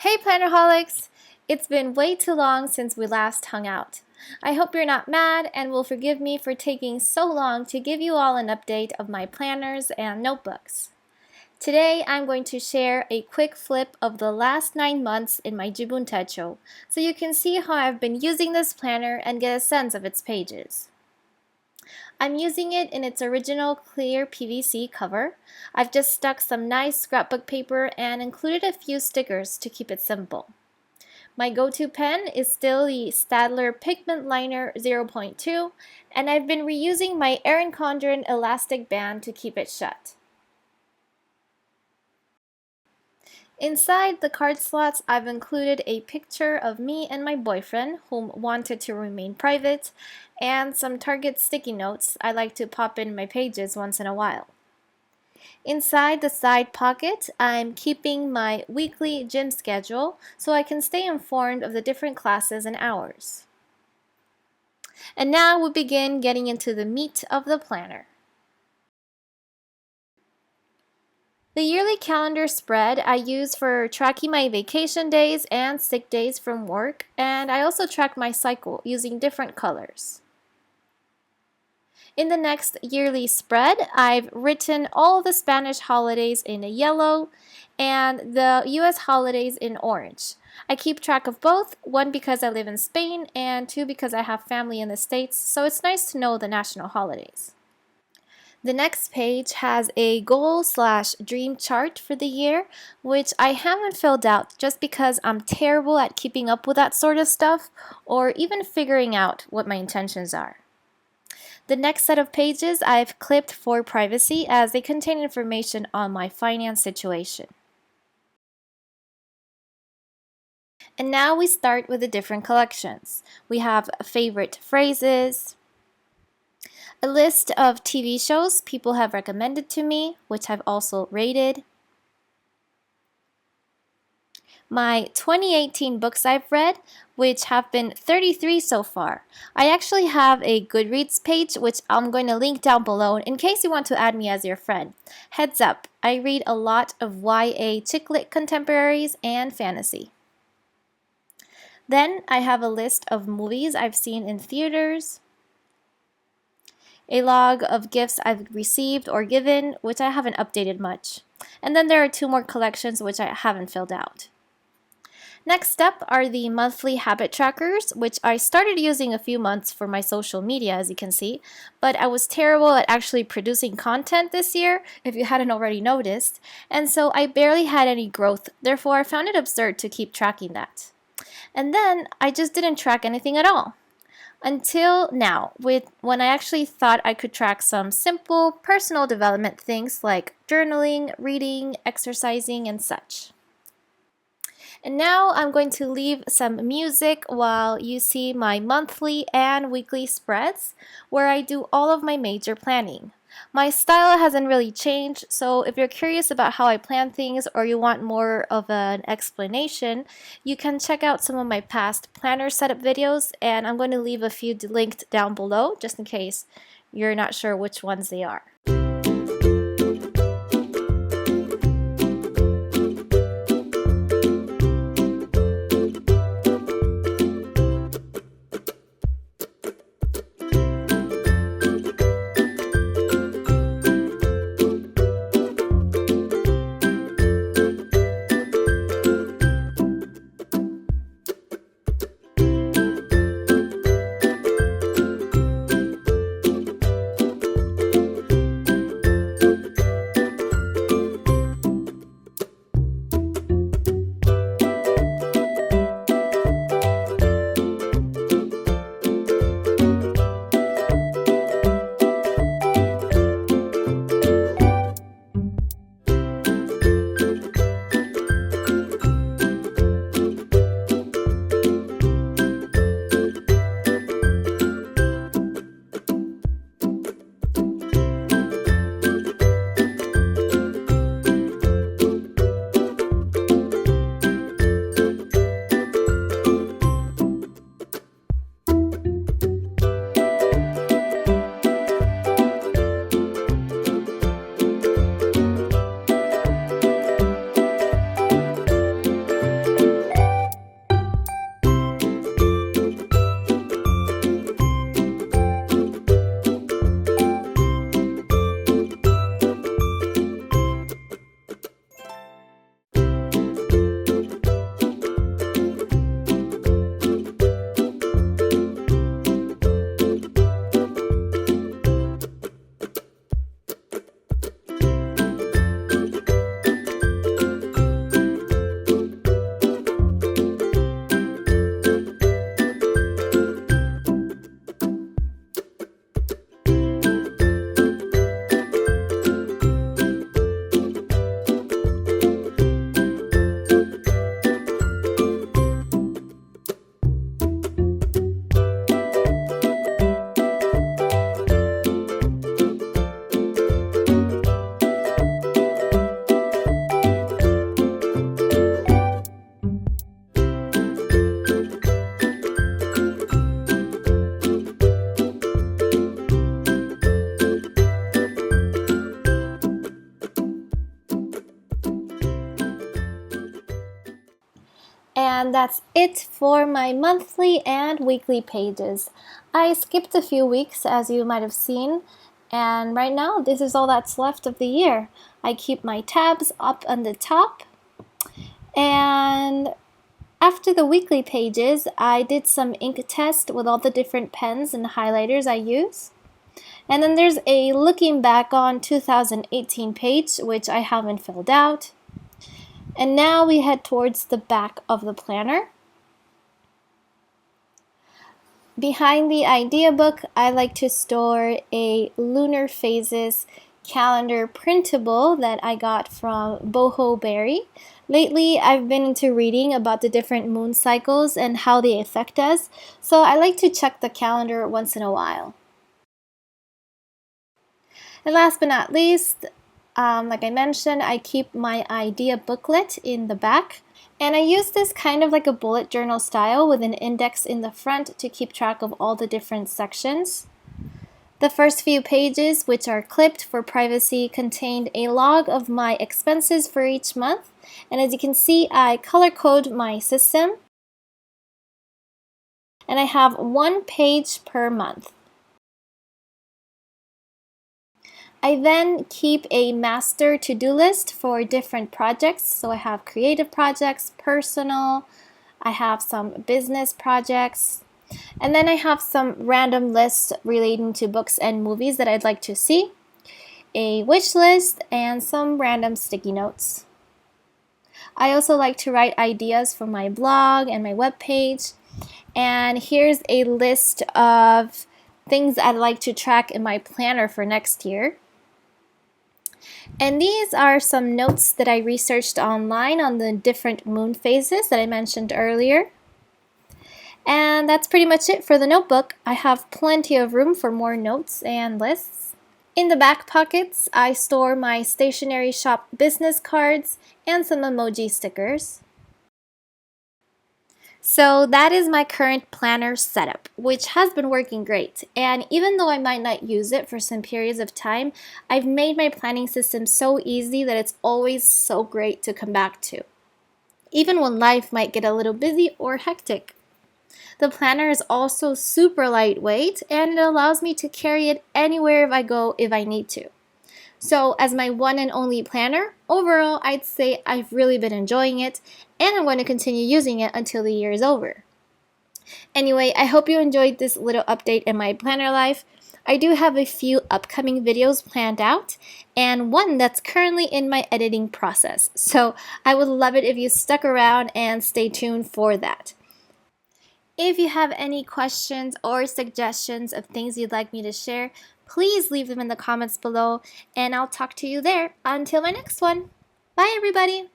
Hey Plannerholics! It's been way too long since we last hung out. I hope you're not mad and will forgive me for taking so long to give you all an update of my planners and notebooks. Today I'm going to share a quick flip of the last 9 months in my Jibun Techo so you can see how I've been using this planner and get a sense of its pages. I'm using it in its original clear PVC cover. I've just stuck some nice scrapbook paper and included a few stickers to keep it simple. My go-to pen is still the Staedtler Pigment Liner 0.2, and I've been reusing my Erin Condren elastic band to keep it shut. Inside the card slots, I've included a picture of me and my boyfriend, whom wanted to remain private, and some Target sticky notes I like to pop in my pages once in a while. Inside the side pocket, I'm keeping my weekly gym schedule so I can stay informed of the different classes and hours. And now we begin getting into the meat of the planner. The yearly calendar spread I use for tracking my vacation days and sick days from work, and I also track my cycle using different colors. In the next yearly spread, I've written all the Spanish holidays in yellow and the US holidays in orange. I keep track of both, one because I live in Spain and two because I have family in the States, so it's nice to know the national holidays. The next page has a goal/dream chart for the year, which I haven't filled out just because I'm terrible at keeping up with that sort of stuff or even figuring out what my intentions are. The next set of pages I've clipped for privacy as they contain information on my finance situation. And now we start with the different collections. We have favorite phrases, a list of TV shows people have recommended to me, which I've also rated, my 2018 books I've read, which have been 33 so far. I actually have a Goodreads page, which I'm going to link down below in case you want to add me as your friend. Heads up, I read a lot of YA chick lit contemporaries and fantasy. Then I have a list of movies I've seen in theaters, a log of gifts I've received or given, which I haven't updated much. And then there are 2 more collections which I haven't filled out. Next up are the monthly habit trackers, which I started using a few months for my social media, as you can see, but I was terrible at actually producing content this year, if you hadn't already noticed, and so I barely had any growth, therefore I found it absurd to keep tracking that. And then I just didn't track anything at all. Until now, when I actually thought I could track some simple personal development things like journaling, reading, exercising, and such. And now I'm going to leave some music while you see my monthly and weekly spreads where I do all of my major planning. My style hasn't really changed, so if you're curious about how I plan things or you want more of an explanation, you can check out some of my past planner setup videos, and I'm going to leave a few linked down below just in case you're not sure which ones they are. And that's it for my monthly and weekly pages. I skipped a few weeks, as you might have seen, and right now this is all that's left of the year. I keep my tabs up on the top, and after the weekly pages, I did some ink test with all the different pens and highlighters I use. And then there's a looking back on 2018 page, which I haven't filled out. And now we head towards the back of the planner. Behind the idea book, I like to store a lunar phases calendar printable that I got from Boho Berry. Lately, I've been into reading about the different moon cycles and how they affect us, so I like to check the calendar once in a while. And last but not least, like I mentioned, I keep my idea booklet in the back. And I use this kind of like a bullet journal style with an index in the front to keep track of all the different sections. The first few pages, which are clipped for privacy, contained a log of my expenses for each month. And as you can see, I color code my system. And I have 1 page per month. I then keep a master to-do list for different projects. So I have creative projects, personal, I have some business projects, and then I have some random lists relating to books and movies that I'd like to see, a wish list, and some random sticky notes. I also like to write ideas for my blog and my webpage, and here's a list of things I'd like to track in my planner for next year. And these are some notes that I researched online on the different moon phases that I mentioned earlier. And that's pretty much it for the notebook. I have plenty of room for more notes and lists. In the back pockets, I store my stationery shop business cards and some emoji stickers. So that is my current planner setup, which has been working great. And even though I might not use it for some periods of time, I've made my planning system so easy that it's always so great to come back to, even when life might get a little busy or hectic. The planner is also super lightweight, and it allows me to carry it anywhere I go if I need to. So as my one and only planner, overall I'd say I've really been enjoying it, and I'm going to continue using it until the year is over. Anyway, I hope you enjoyed this little update in my planner life. I do have a few upcoming videos planned out, and one that's currently in my editing process. So I would love it if you stuck around and stay tuned for that. If you have any questions or suggestions of things you'd like me to share, please leave them in the comments below, and I'll talk to you there. Until my next one. Bye, everybody.